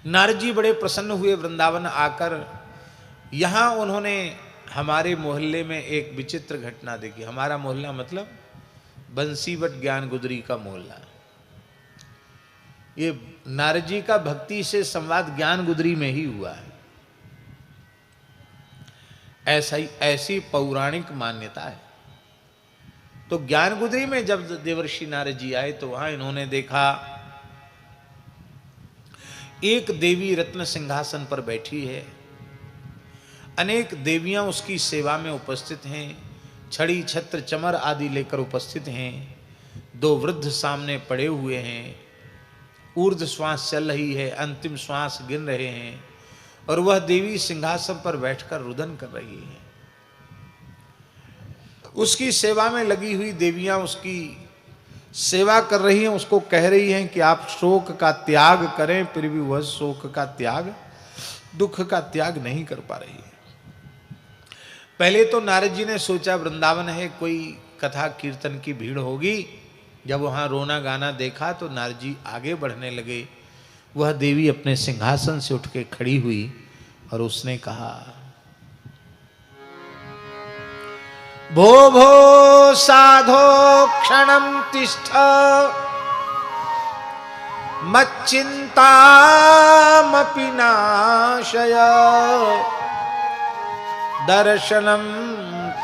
नारद जी बड़े प्रसन्न हुए वृंदावन आकर। यहां उन्होंने हमारे मोहल्ले में एक विचित्र घटना देखी। हमारा मोहल्ला मतलब बंसीवट ज्ञान गुदरी का मोहल्ला। ये नारद जी का भक्ति से संवाद ज्ञान गुदरी में ही हुआ है। ऐसी पौराणिक मान्यता है। तो ज्ञान गुदरी में जब देवर्षि नारद जी आए तो वहां इन्होंने देखा एक देवी रत्न सिंहासन पर बैठी है, अनेक देवियां उसकी सेवा में उपस्थित हैं, छड़ी छत्र चमर आदि लेकर उपस्थित हैं। दो वृद्ध सामने पड़े हुए हैं, ऊर्ध्व श्वास चल रही है, अंतिम श्वास गिन रहे हैं, और वह देवी सिंहासन पर बैठकर रुदन कर रही है। उसकी सेवा में लगी हुई देवियां उसकी सेवा कर रही हैं, उसको कह रही हैं कि आप शोक का त्याग करें, फिर भी वह शोक का त्याग, दुख का त्याग नहीं कर पा रही है। पहले तो नारद जी ने सोचा वृंदावन है, कोई कथा कीर्तन की भीड़ होगी। जब वहां रोना गाना देखा तो नारद जी आगे बढ़ने लगे। वह देवी अपने सिंहासन से उठ के खड़ी हुई और उसने कहा, भो भो साधो क्षणं तिष्ठ मच्चिन्तामपि नाशय दर्शनं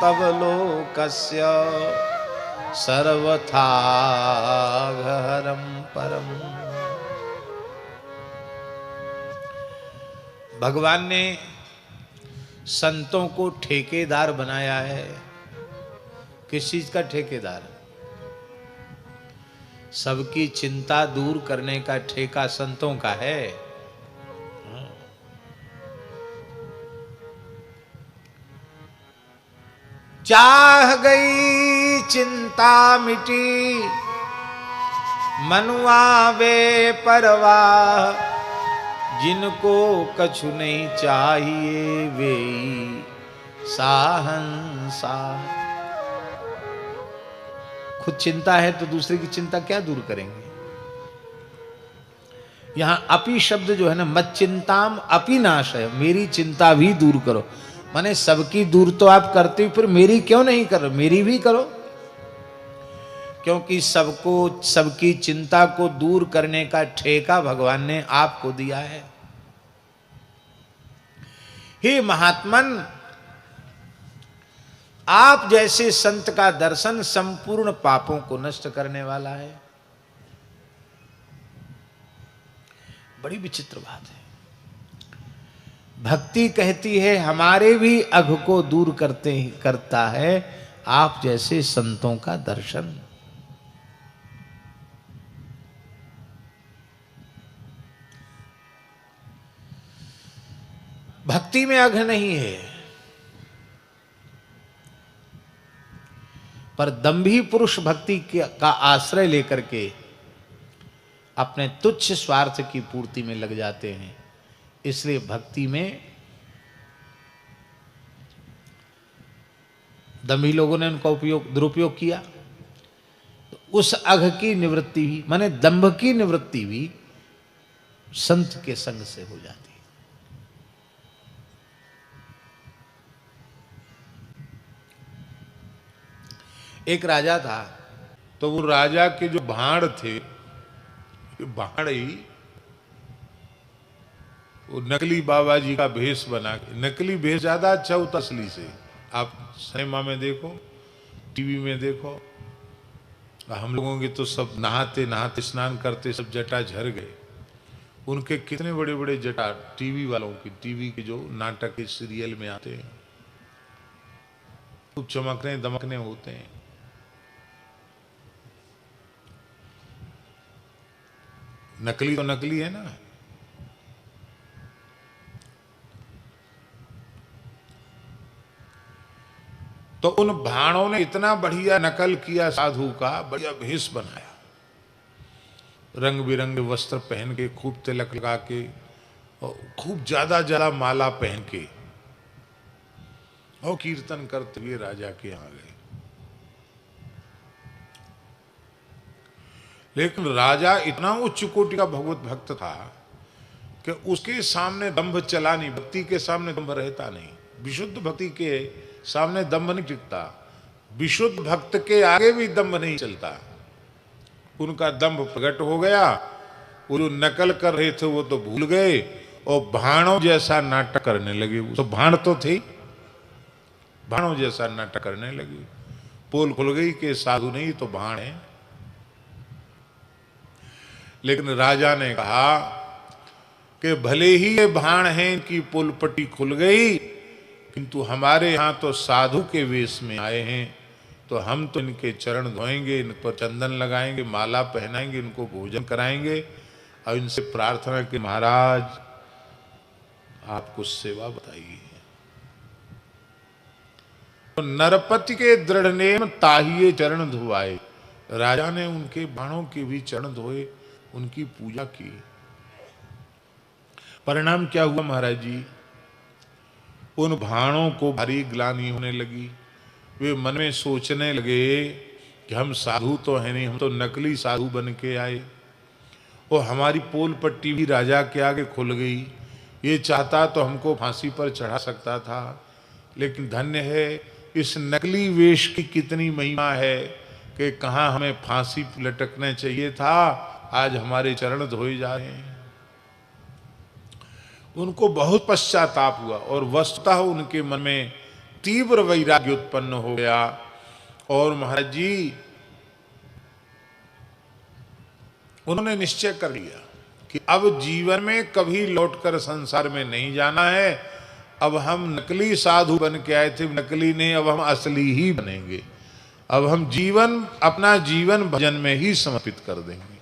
तव लोकस्य सर्वथागहरं परम। भगवान ने संतों को ठेकेदार बनाया है। किस चीज का ठेकेदार? सबकी चिंता दूर करने का ठेका संतों का है। चाह गई चिंता मिटी मनुआ वे परवाह, जिनको कछु नहीं चाहिए वे साहंसा। खुद चिंता है तो दूसरे की चिंता क्या दूर करेंगे। यहां अपि शब्द जो है ना, मत चिंताम अपि नाशय, मेरी चिंता भी दूर करो। माने सबकी दूर तो आप करते हो, फिर मेरी क्यों नहीं कर रहे, मेरी भी करो। क्योंकि सबको, सबकी चिंता को दूर करने का ठेका भगवान ने आपको दिया है। हे महात्मन, आप जैसे संत का दर्शन संपूर्ण पापों को नष्ट करने वाला है। बड़ी विचित्र बात है। भक्ति कहती है हमारे भी अघ को दूर करता है आप जैसे संतों का दर्शन। भक्ति में अघ नहीं है, पर दंभी पुरुष भक्ति का आश्रय लेकर के अपने तुच्छ स्वार्थ की पूर्ति में लग जाते हैं। इसलिए भक्ति में दंभी लोगों ने उनका दुरुपयोग किया, तो उस अघ की निवृत्ति भी, माने दंभ की निवृत्ति भी संत के संग से हो जाती है। एक राजा था, तो वो राजा के जो भाड़ थे, भाड़ ही वो नकली बाबा जी का भेष बना के, नकली भेष ज्यादा अच्छा होता असली से। आप सिनेमा में देखो, टीवी में देखो, हम लोगों के तो सब नहाते नहाते स्नान करते सब जटा झर गए। उनके कितने बड़े बड़े जटा टीवी वालों की, टीवी के जो नाटक के सीरियल में आते हैं, खूब चमकने दमकने होते हैं। नकली तो नकली है ना। तो उन भाणों ने इतना बढ़िया नकल किया, साधु का बढ़िया भेष बनाया, रंग बिरंगे वस्त्र पहन के, खूब तिलक लगा के, और खूब ज्यादा ज्यादा माला पहन के, और कीर्तन करते हुए राजा के यहाँ गए। लेकिन राजा इतना उच्च कोटि का भगवत भक्त था कि उसके सामने दंभ चला नहीं, भक्ति के सामने दंभ रहता नहीं। विशुद्ध भक्ति के सामने दंभ नहीं टिकता, विशुद्ध भक्त के आगे भी दंभ नहीं चलता। उनका दंभ प्रकट हो गया, वो जो नकल कर रहे थे वो तो भूल गए और भाणों जैसा नाटक करने लगे। तो भाण तो थे, भाणों जैसा नाटक करने लगे। पोल खुल गई कि साधु नहीं तो भाण है। लेकिन राजा ने कहा कि भले ही ये भाण हैं कि पुल पट्टी खुल गई, किंतु हमारे यहां तो साधु के वेश में आए हैं, तो हम तो इनके चरण धोएंगे, इन पर चंदन लगाएंगे, माला पहनाएंगे, इनको भोजन कराएंगे और इनसे प्रार्थना कि महाराज आप कुछ सेवा बताइए। तो नरपति के दृढ़ नेम ताहिए चरण धुआए। राजा ने उनके बाणों के भी चरण धोए, उनकी पूजा की। परिणाम क्या हुआ महाराज जी? उन भाणों को भारी ग्लानि होने लगी। वे मन में सोचने लगे कि हम साधु तो हैं नहीं, हम तो नकली साधु बन के आए और हमारी पोल पट्टी भी राजा के आगे खुल गई। ये चाहता तो हमको फांसी पर चढ़ा सकता था, लेकिन धन्य है इस नकली वेश की कितनी महिमा है कि कहाँ हमें फांसी लटकने चाहिए था, आज हमारे चरण धोए जा रहे हैं। उनको बहुत पश्चाताप हुआ और वस्तुतः उनके मन में तीव्र वैराग्य उत्पन्न हो गया। और महाराज जी उन्होंने निश्चय कर लिया कि अब जीवन में कभी लौटकर संसार में नहीं जाना है। अब हम नकली साधु बन के आए थे, नकली नहीं, अब हम असली ही बनेंगे। अब हम अपना जीवन भजन में ही समर्पित कर देंगे।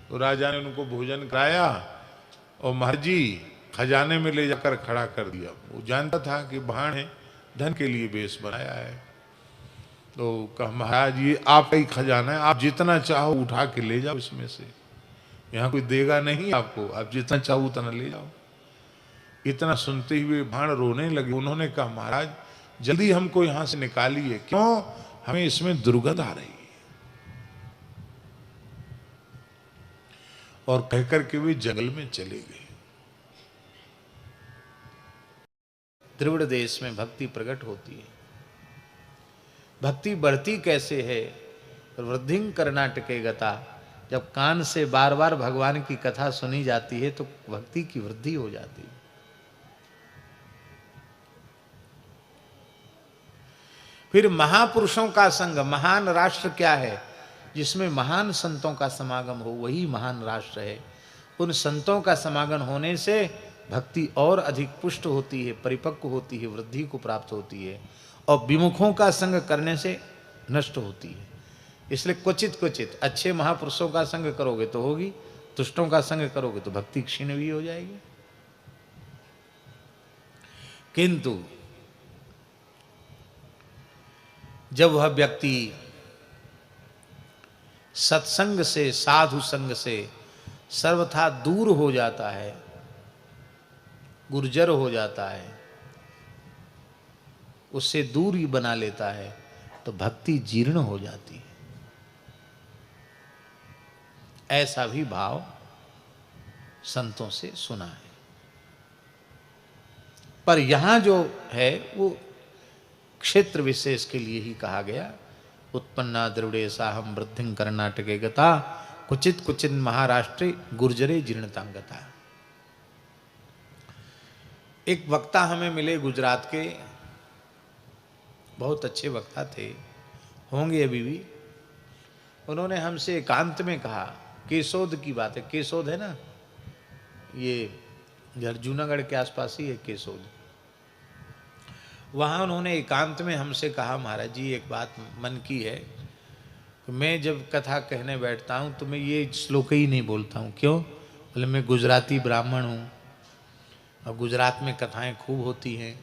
तो राजा ने उनको भोजन कराया और महाराज जी खजाने में ले जाकर खड़ा कर दिया। वो जानता था कि भाण है, धन के लिए वेश बनाया है। तो कहा महाराज ये आपका ही खजाना है, आप जितना चाहो उठा के ले जाओ इसमें से, यहाँ कोई देगा नहीं आपको, आप जितना चाहो उतना ले जाओ। इतना सुनते हुए भाण रोने लगे। उन्होंने कहा महाराज जल्दी हमको यहाँ से निकालिए, क्यों? हमें इसमें दुर्गंध आ रही है। और कहकर के वे जंगल में चले गए। द्रविड़ देश में भक्ति प्रकट होती है। भक्ति बढ़ती कैसे है? वृद्धिं कर्नाटके गता। जब कान से बार बार भगवान की कथा सुनी जाती है तो भक्ति की वृद्धि हो जाती है। फिर महापुरुषों का संग। महान राष्ट्र क्या है? जिसमें महान संतों का समागम हो, वही महान राष्ट्र है। उन संतों का समागम होने से भक्ति और अधिक पुष्ट होती है, परिपक्व होती है, वृद्धि को प्राप्त होती है। और विमुखों का संग करने से नष्ट होती है। इसलिए क्वचित क्वचित अच्छे महापुरुषों का संग करोगे तो होगी, दुष्टों का संग करोगे तो भक्ति क्षीण भी हो जाएगी। किंतु जब वह व्यक्ति सत्संग से, साधु संग से सर्वथा दूर हो जाता है, गुर्जर हो जाता है, उससे दूर ही बना लेता है, तो भक्ति जीर्ण हो जाती है। ऐसा भी भाव संतों से सुना है। पर यहां जो है वो क्षेत्र विशेष के लिए ही कहा गया। उत्पन्ना द्रविड़े साहम वृद्धिं कर्नाटके गता, कुचित कुचित महाराष्ट्रे गुर्जरे जीर्णतांगता। एक वक्ता हमें मिले गुजरात के, बहुत अच्छे वक्ता थे, होंगे अभी भी। उन्होंने हमसे एकांत में कहा, केसोद की बात है, केसोद है ना, ये इधर जूनागढ़ के आसपास ही है केसोद। वहाँ उन्होंने एकांत में हमसे कहा, महाराज जी एक बात मन की है कि मैं जब कथा कहने बैठता हूँ तो मैं ये श्लोक ही नहीं बोलता हूँ। क्यों? बोले मैं गुजराती ब्राह्मण हूँ और गुजरात में कथाएं खूब होती हैं,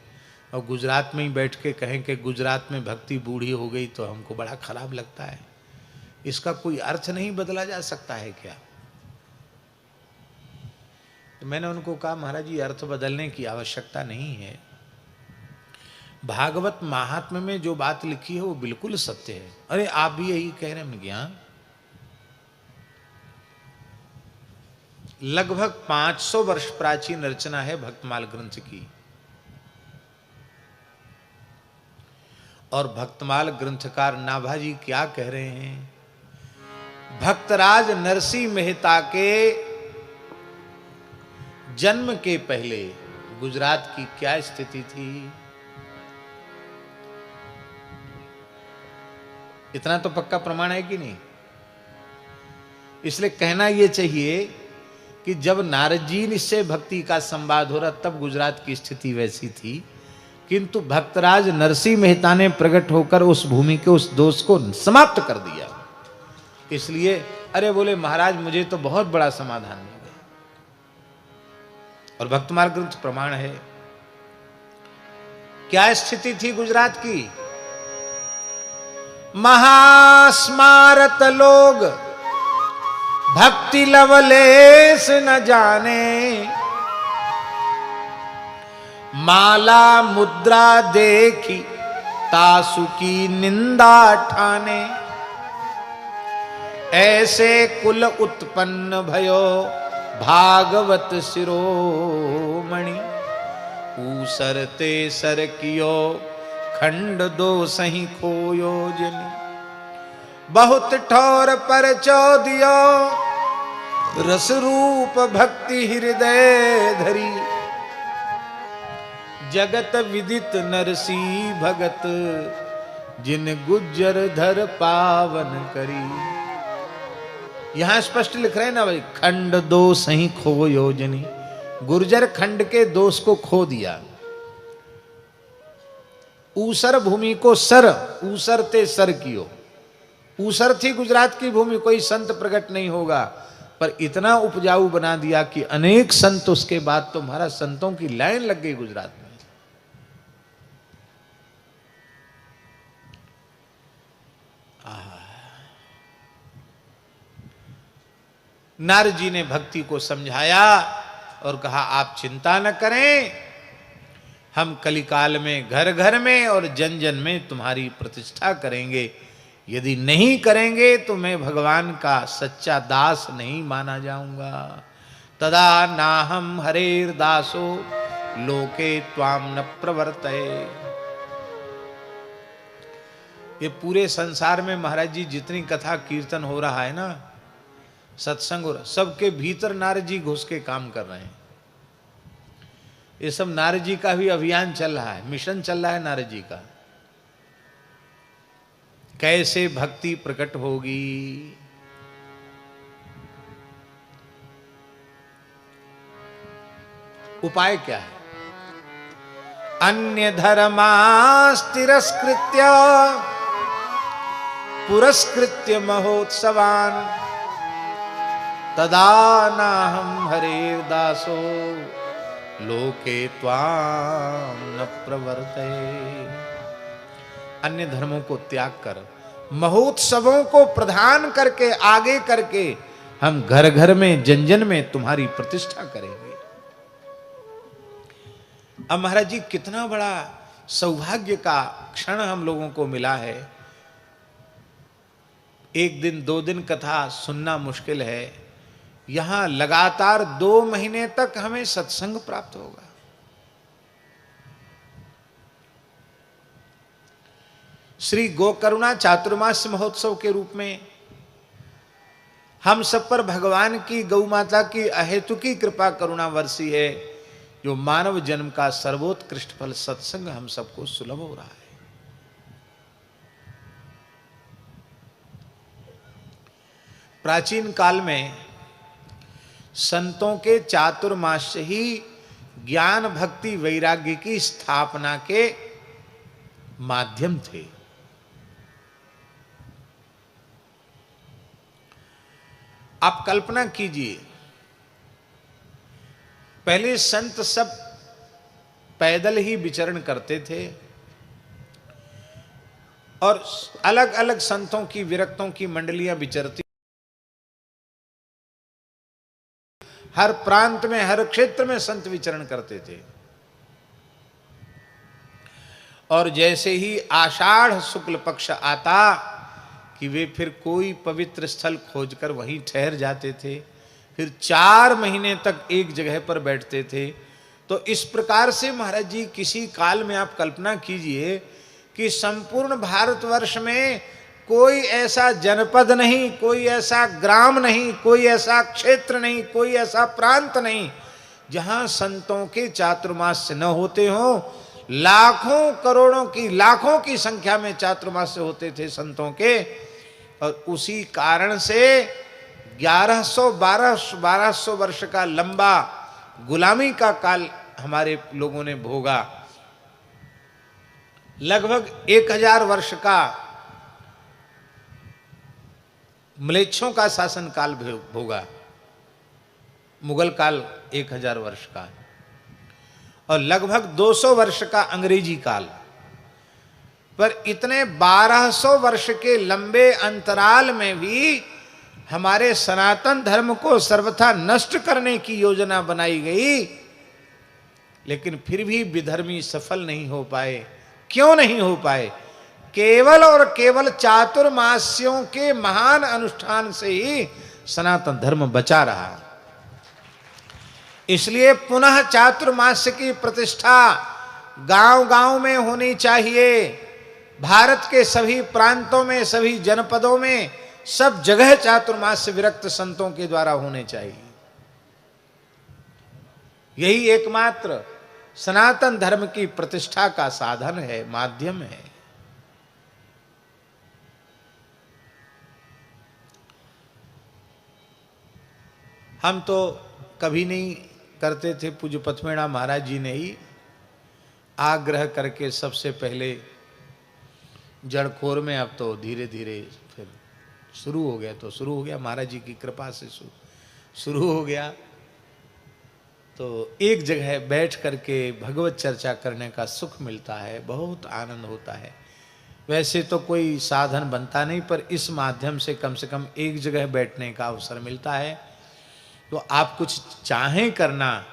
और गुजरात में ही बैठ के कहें कि गुजरात में भक्ति बूढ़ी हो गई तो हमको बड़ा खराब लगता है। इसका कोई अर्थ नहीं बदला जा सकता है क्या? तो मैंने उनको कहा, महाराज जी अर्थ बदलने की आवश्यकता नहीं है। भागवत महात्म्य में जो बात लिखी है वो बिल्कुल सत्य है। अरे आप भी यही कह रहे हैं? लगभग 500 वर्ष प्राचीन रचना है भक्तमाल ग्रंथ की। और भक्तमाल ग्रंथकार नाभाजी क्या कह रहे हैं? भक्तराज नरसिंह मेहता के जन्म के पहले गुजरात की क्या स्थिति थी? इतना तो पक्का प्रमाण है कि नहीं? इसलिए कहना यह चाहिए कि जब नारद जी से भक्ति का संवाद हो रहा तब गुजरात की स्थिति वैसी थी, किंतु भक्तराज नरसिंह मेहता ने प्रकट होकर उस भूमि के उस दोष को समाप्त कर दिया। इसलिए अरे बोले महाराज मुझे तो बहुत बड़ा समाधान मिल गया। और भक्तमाल ग्रंथ प्रमाण है। क्या स्थिति थी गुजरात की? महास्मारत लोग भक्ति लवलेश न जाने, माला मुद्रा देखी तासु की निंदा ठाने, ऐसे कुल उत्पन्न भयो भागवत शिरोमणि, ऊसरते सर कियो खंड दो सही खोयो जनि, बहुत ठौर पर चौदियो रस रूप भक्ति हृदय धरी, जगत विदित नरसी भगत जिन गुज्जर धर पावन करी। यहां स्पष्ट लिख रहे हैं ना भाई, खंड दो सही खो योजनी, गुर्जर खंड के दोष को खो दिया। ऊसर भूमि को सर, ऊसरते सर कियो। ऊसर थी गुजरात की भूमि, कोई संत प्रकट नहीं होगा, पर इतना उपजाऊ बना दिया कि अनेक संत उसके बाद तो महाराज संतों की लाइन लग गई गुजरात में। नारद जी ने भक्ति को समझाया और कहा आप चिंता न करें, हम कलिकाल में घर घर में और जन जन में तुम्हारी प्रतिष्ठा करेंगे। यदि नहीं करेंगे तो मैं भगवान का सच्चा दास नहीं माना जाऊंगा। तदा नाहम हरेर दासो लोके त्वाम न प्रवर्तये। ये पूरे संसार में महाराज जी जितनी कथा कीर्तन हो रहा है ना, सत्संग हो रहा, सबके भीतर नारद जी घुस के काम कर रहे हैं। ये सब नारद जी का भी अभियान चल रहा है, मिशन चल रहा है नारद जी का। कैसे भक्ति प्रकट होगी? उपाय क्या है? अन्य धर्मास तिरस्कृत्य पुरस्कृत्य महोत्सवान, तदा नाहं हरेर दासो लोके त्वाम न प्रवर्तये। अन्य धर्मों को त्याग कर, महोत्सवों को प्रधान करके, आगे करके हम घर घर में जन जन में तुम्हारी प्रतिष्ठा करेंगे। अब महाराज जी कितना बड़ा सौभाग्य का क्षण हम लोगों को मिला है। एक दिन 2 दिन कथा सुनना मुश्किल है, यहां लगातार 2 महीने तक हमें सत्संग प्राप्त होगा। श्री गोकरुणा चातुर्मास्य महोत्सव के रूप में हम सब पर भगवान की गौ माता की अहेतुकी कृपा करुणा वर्षी है, जो मानव जन्म का सर्वोत्कृष्ट फल सत्संग हम सबको सुलभ हो रहा है। प्राचीन काल में संतों के चातुर्मास्य ही ज्ञान भक्ति वैराग्य की स्थापना के माध्यम थे। आप कल्पना कीजिए, पहले संत सब पैदल ही विचरण करते थे और अलग अलग संतों की विरक्तों की मंडलियां विचरती, हर प्रांत में हर क्षेत्र में संत विचरण करते थे। और जैसे ही आषाढ़ शुक्ल पक्ष आता कि वे फिर कोई पवित्र स्थल खोजकर वहीं ठहर जाते थे, फिर 4 महीने तक एक जगह पर बैठते थे। तो इस प्रकार से महाराज जी किसी काल में आप कल्पना कीजिए कि संपूर्ण भारतवर्ष में कोई ऐसा जनपद नहीं, कोई ऐसा ग्राम नहीं, कोई ऐसा क्षेत्र नहीं, कोई ऐसा प्रांत नहीं जहां संतों के चातुर्मास्य न होते हों। लाखों करोड़ों की, लाखों की संख्या में चातुर्मास्य होते थे संतों के। और उसी कारण से 1200 वर्ष का लंबा गुलामी का काल हमारे लोगों ने भोगा। लगभग 1000 वर्ष का म्लेच्छों का शासन काल भोगा, मुगल काल 1000 वर्ष का, और लगभग 200 वर्ष का अंग्रेजी काल। पर इतने 1200 वर्ष के लंबे अंतराल में भी हमारे सनातन धर्म को सर्वथा नष्ट करने की योजना बनाई गई, लेकिन फिर भी विधर्मी सफल नहीं हो पाए। क्यों नहीं हो पाए? केवल और केवल चातुर्मास्यों के महान अनुष्ठान से ही सनातन धर्म बचा रहा। इसलिए पुनः चातुर्मास्य की प्रतिष्ठा गांव गांव में होनी चाहिए। भारत के सभी प्रांतों में, सभी जनपदों में, सब जगह चातुर्मास्य विरक्त संतों के द्वारा होने चाहिए। यही एकमात्र सनातन धर्म की प्रतिष्ठा का साधन है, माध्यम है। हम तो कभी नहीं करते थे, पूज्य पथमेड़ा महाराज जी ने ही आग्रह करके सबसे पहले जड़खोर में, अब तो धीरे धीरे फिर शुरू हो गया। तो शुरू हो गया महाराज जी की कृपा से शुरू हो गया। तो एक जगह बैठ करके भगवत चर्चा करने का सुख मिलता है, बहुत आनंद होता है। वैसे तो कोई साधन बनता नहीं, पर इस माध्यम से कम एक जगह बैठने का अवसर मिलता है। तो आप कुछ चाहें करना,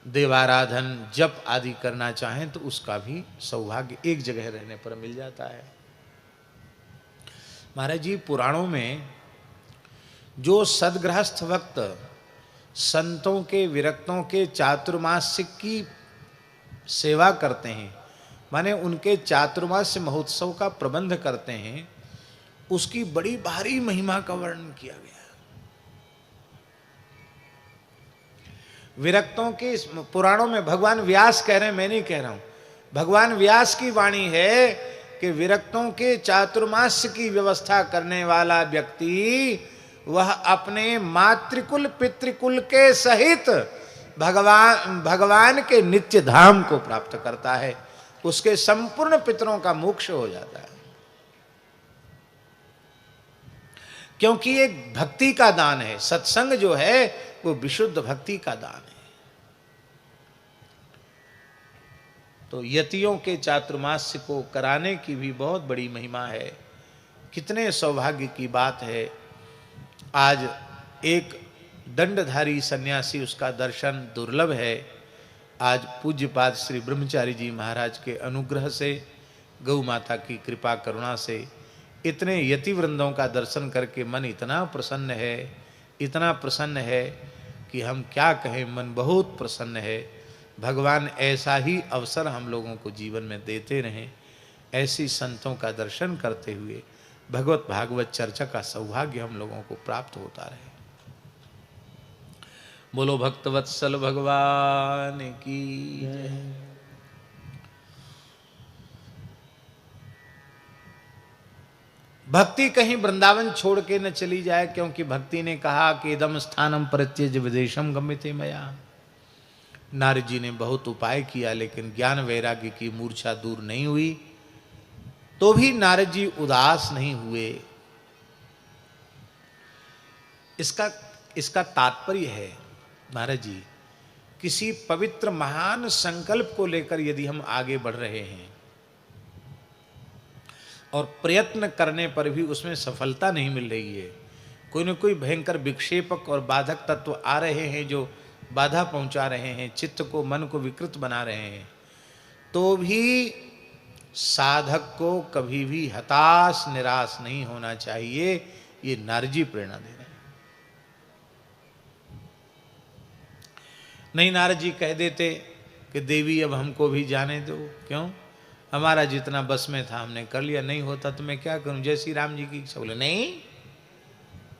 देवाराधन जप आदि करना चाहें, तो उसका भी सौभाग्य एक जगह रहने पर मिल जाता है। महाराज जी, पुराणों में जो सदगृहस्थ भक्त संतों के, विरक्तों के चातुर्मास्य की सेवा करते हैं, माने उनके चातुर्मास्य महोत्सव का प्रबंध करते हैं, उसकी बड़ी भारी महिमा का वर्णन किया गया। विरक्तों के पुराणों में भगवान व्यास कह रहे हैं, मैं नहीं कह रहा हूं, भगवान व्यास की वाणी है कि विरक्तों के चातुर्मास्य की व्यवस्था करने वाला व्यक्ति वह अपने मातृकुल पितृकुल के सहित भगवान के नित्य धाम को प्राप्त करता है। उसके संपूर्ण पितरों का मोक्ष हो जाता है, क्योंकि एक भक्ति का दान है। सत्संग जो है वो विशुद्ध भक्ति का दान है। तो यतियों के चातुर्मास्य को कराने की भी बहुत बड़ी महिमा है। कितने सौभाग्य की बात है। आज एक दंडधारी सन्यासी, उसका दर्शन दुर्लभ है। आज पूज्यपाद श्री ब्रह्मचारी जी महाराज के अनुग्रह से, गौ माता की कृपा करुणा से इतने यति वृंदों का दर्शन करके मन इतना प्रसन्न है, इतना प्रसन्न है कि हम क्या कहें, मन बहुत प्रसन्न है। भगवान ऐसा ही अवसर हम लोगों को जीवन में देते रहें। ऐसी संतों का दर्शन करते हुए भगवत भागवत चर्चा का सौभाग्य हम लोगों को प्राप्त होता रहे। बोलो भक्तवत्सल भगवान की जय। भक्ति कहीं वृंदावन छोड़ के न चली जाए, क्योंकि भक्ति ने कहा कि इदम स्थानम परित्यज विदेशम गम्यते मया। नारद जी ने बहुत उपाय किया, लेकिन ज्ञान वैराग्य की मूर्छा दूर नहीं हुई। तो भी नारद जी उदास नहीं हुए। इसका तात्पर्य है, नारद जी, किसी पवित्र महान संकल्प को लेकर यदि हम आगे बढ़ रहे हैं और प्रयत्न करने पर भी उसमें सफलता नहीं मिल रही है, कोई न कोई भयंकर विक्षेपक और बाधक तत्व आ रहे हैं जो बाधा पहुंचा रहे हैं, चित्त को, मन को विकृत बना रहे हैं, तो भी साधक को कभी भी हताश निराश नहीं होना चाहिए। ये नारद जी प्रेरणा दे रहे हैं। नहीं नारद जी कह देते कि देवी अब हमको भी जाने दो, क्यों, हमारा जितना बस में था हमने कर लिया, नहीं होता तो मैं क्या करूं, जय श्री राम जी की इच्छा। बोले नहीं,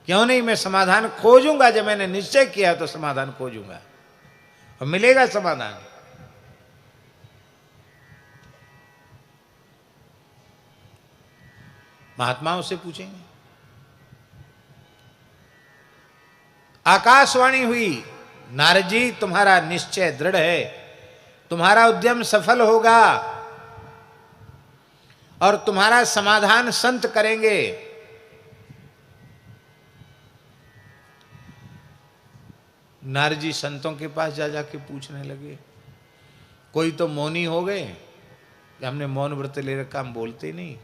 क्यों नहीं, मैं समाधान खोजूंगा, जब मैंने निश्चय किया तो समाधान खोजूंगा और मिलेगा समाधान। महात्माओं से पूछेंगे। आकाशवाणी हुई, नारद जी तुम्हारा निश्चय दृढ़ है, तुम्हारा उद्यम सफल होगा और तुम्हारा समाधान संत करेंगे। नारद जी संतों के पास जा जाके पूछने लगे। कोई तो मौनी हो गए कि हमने मौन व्रत ले रखा, हम बोलते नहीं।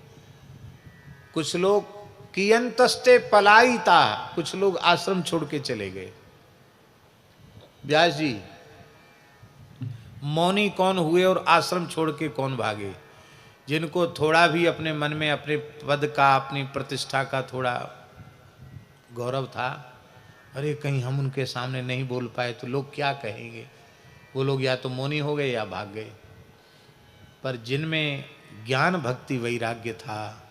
कुछ लोग कियंतस्ते पलायिता, कुछ लोग आश्रम छोड़ के चले गए। व्यास जी, मौनी कौन हुए और आश्रम छोड़ के कौन भागे? जिनको थोड़ा भी अपने मन में अपने पद का, अपनी प्रतिष्ठा का थोड़ा गौरव था, अरे कहीं हम उनके सामने नहीं बोल पाए तो लोग क्या कहेंगे, वो लोग या तो मौनी हो गए या भाग गए। पर जिनमें ज्ञान भक्ति वैराग्य था,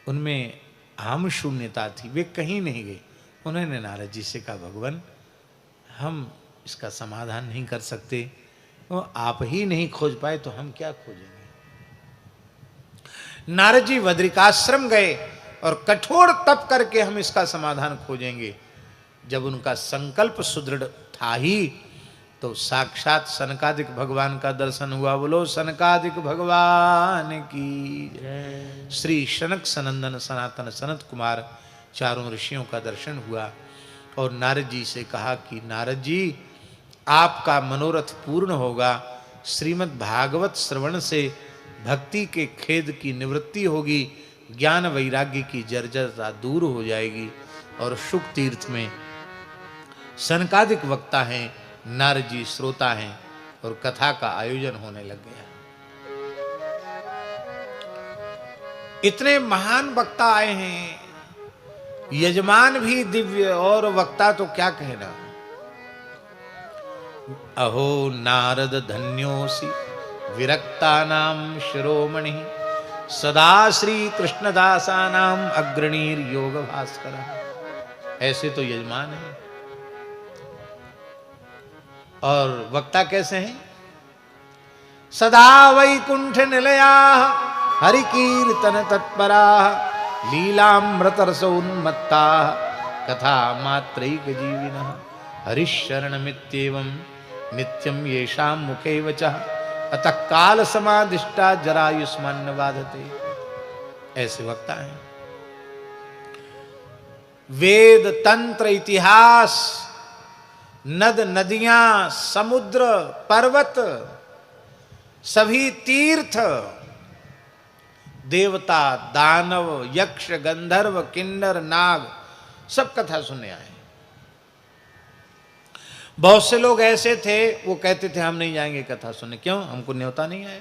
उनमें हम शून्यता थी, वे कहीं नहीं गए। उन्होंने नारद जी से कहा, भगवान हम इसका समाधान नहीं कर सकते, वो आप ही नहीं खोज पाए तो हम क्या खोजेंगे। नारद जी बद्रिकाश्रम गए और कठोर तप करके हम इसका समाधान खोजेंगे। जब उनका संकल्प सुदृढ़ था ही तो साक्षात सनकादिक भगवान का दर्शन हुआ। बोलो सनकादिक भगवान की जय। श्री शनक सनंदन सनातन सनत कुमार चारों ऋषियों का दर्शन हुआ और नारद जी से कहा कि नारद जी आपका मनोरथ पूर्ण होगा, श्रीमद् भागवत श्रवण से भक्ति के खेद की निवृत्ति होगी, ज्ञान वैराग्य की जर्जरता दूर हो जाएगी और शुक तीर्थ में सनकादिक वक्ता हैं, नारद जी श्रोता हैं और कथा का आयोजन होने लग गया। इतने महान वक्ता आए हैं, यजमान भी दिव्य और वक्ता तो क्या कहना। अहो नारद धन्योसी विरक्ता नाम शिरोमणि, सदा श्री कृष्णदासा नाम अग्रणीर योग भास्कर। ऐसे तो यजमान है। और वक्ता कैसे हैं? सदा वैकुंठ निलया हरि कीर्तन तत्परा, लीलामृत रस उन्मत्ता कथा मात्रैक जीविनः, हरिशरणमित्येवं नित्यं येषां मुखे वचः, अतः काल समादिष्टा जरायुष्मान बाधते। ऐसे वक्ता हैं। वेद तंत्र इतिहास, नद नदियां, समुद्र पर्वत, सभी तीर्थ, देवता दानव यक्ष गंधर्व किन्नर नाग सब कथा सुनने आए। बहुत से लोग ऐसे थे वो कहते थे हम नहीं जाएंगे कथा सुनने, क्यों, हमको न्योता नहीं आया।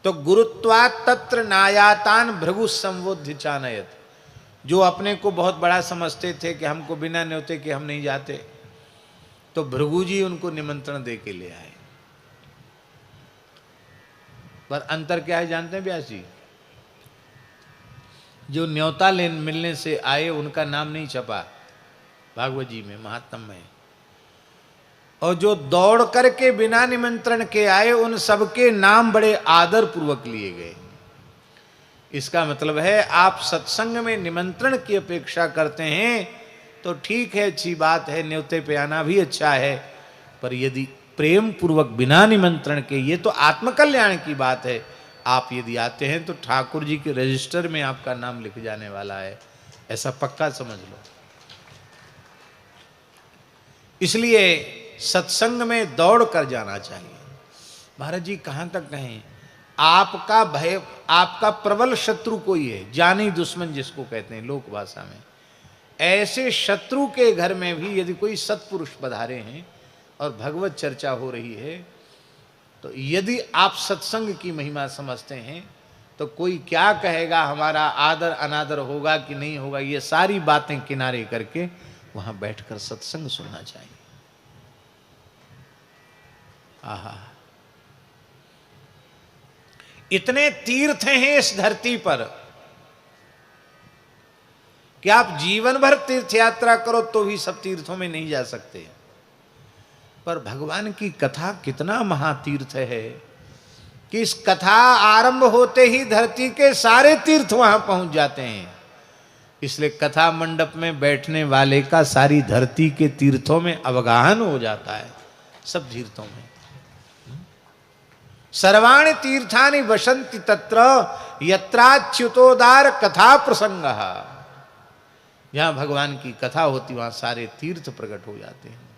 तो गुरुत्वात् तत्र नायातान भृगु संबोध्य चानयत, जो अपने को बहुत बड़ा समझते थे कि हमको बिना न्योते के हम नहीं जाते, तो भृगु जी उनको निमंत्रण दे के ले आए। पर अंतर क्या है जानते हैं व्यास जी? जो न्योता मिलने से आए उनका नाम नहीं छपा भागवत जी में, महात्म में, और जो दौड़ करके बिना निमंत्रण के आए उन सबके नाम बड़े आदर पूर्वक लिए गए। इसका मतलब है आप सत्संग में निमंत्रण की अपेक्षा करते हैं तो ठीक है, अच्छी बात है, न्योते पे आना भी अच्छा है, पर यदि प्रेम पूर्वक बिना निमंत्रण के, ये तो आत्मकल्याण की बात है, आप यदि आते हैं तो ठाकुर जी के रजिस्टर में आपका नाम लिख जाने वाला है, ऐसा पक्का समझ लो। इसलिए सत्संग में दौड़ कर जाना चाहिए। महाराज जी कहां तक कहें, आपका भय, आपका प्रबल शत्रु कोई है, जानी दुश्मन जिसको कहते हैं लोक भाषा में, ऐसे शत्रु के घर में भी यदि कोई सत्पुरुष पधारे हैं और भगवत चर्चा हो रही है, तो यदि आप सत्संग की महिमा समझते हैं तो कोई क्या कहेगा, हमारा आदर अनादर होगा कि नहीं होगा, ये सारी बातें किनारे करके वहां बैठकर सत्संग सुनना चाहिए। आहा, इतने तीर्थ हैं इस धरती पर कि आप जीवन भर तीर्थ यात्रा करो तो भी सब तीर्थों में नहीं जा सकते। पर भगवान की कथा कितना महातीर्थ है कि इस कथा आरंभ होते ही धरती के सारे तीर्थ वहां पहुंच जाते हैं। इसलिए कथा मंडप में बैठने वाले का सारी धरती के तीर्थों में अवगाहन हो जाता है, सब तीर्थों में। सर्वाणि तीर्थानि वसंति तत्र यत्राच्युतोदार कथा प्रसंग। जहां भगवान की कथा होती वहां सारे तीर्थ प्रकट हो जाते हैं।